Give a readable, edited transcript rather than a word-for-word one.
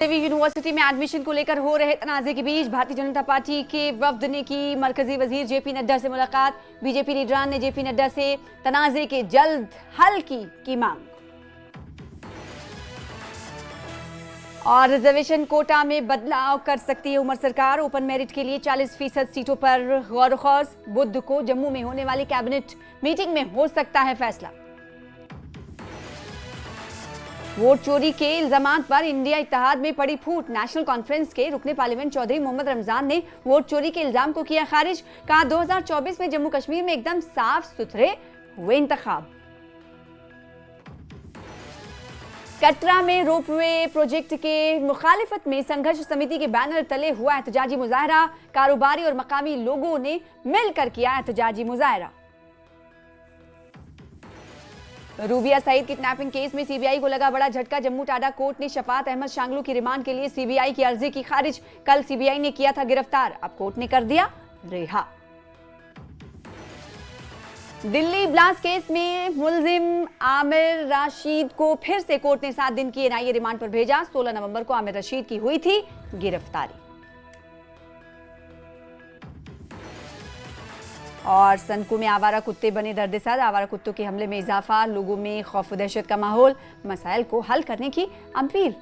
देवी university में admission को लेकर हो रहे तनाजे के बीच भारतीय जनता पार्टी के वफ्द ने की मरकजी वजीर जेपी नड्डा से मुलाकात। बीजेपी लीडरान ने जेपी नड्डा से तनाजे के जल्द हल की मांग। और रिजर्वेशन कोटा में बदलाव कर सकती है उमर सरकार। ओपन मेरिट के लिए 40% सीटों पर गौर खौज। बुध को जम्मू में होने वाली कैबिनेट मीटिंग में हो सकता है फैसला। वोट चोरी के इल्जामात पर इंडिया इत्तेहाद में पड़ी फूट। नेशनल कॉन्फ्रेंस के रुकने पार्लियामेंट चौधरी मोहम्मद रमजान ने वोट चोरी के इल्जाम को किया खारिज। कहा 2024 में जम्मू कश्मीर में एकदम साफ सुथरे हुए इंतखाब। कटरा में रोपवे प्रोजेक्ट के मुखालिफत में संघर्ष समिति के बैनर तले हुआ एहतजाजी मुजाहरा। कारोबारी और मकामी लोगों ने मिलकर किया एहतजाजी मुजाहरा। रूबिया सईद किडनैपिंग केस में सीबीआई को लगा बड़ा झटका। जम्मू टाडा कोर्ट ने शफात अहमद शांगलू की रिमांड के लिए सीबीआई की अर्जी की खारिज। कल सीबीआई ने किया था गिरफ्तार, अब कोर्ट ने कर दिया रिहा। दिल्ली ब्लास्ट केस में मुलजिम आमिर रशीद को फिर से कोर्ट ने 7 दिन की एनआईए रिमांड पर भेजा। 16 नवंबर को आमिर रशीद की हुई थी गिरफ्तारी। और सनकू में आवारा कुत्ते बने दर्दसार। आवारा कुत्तों के हमले में इजाफा, लोगों में खौफ व दहशत का माहौल। मसाइल को हल करने की अपील।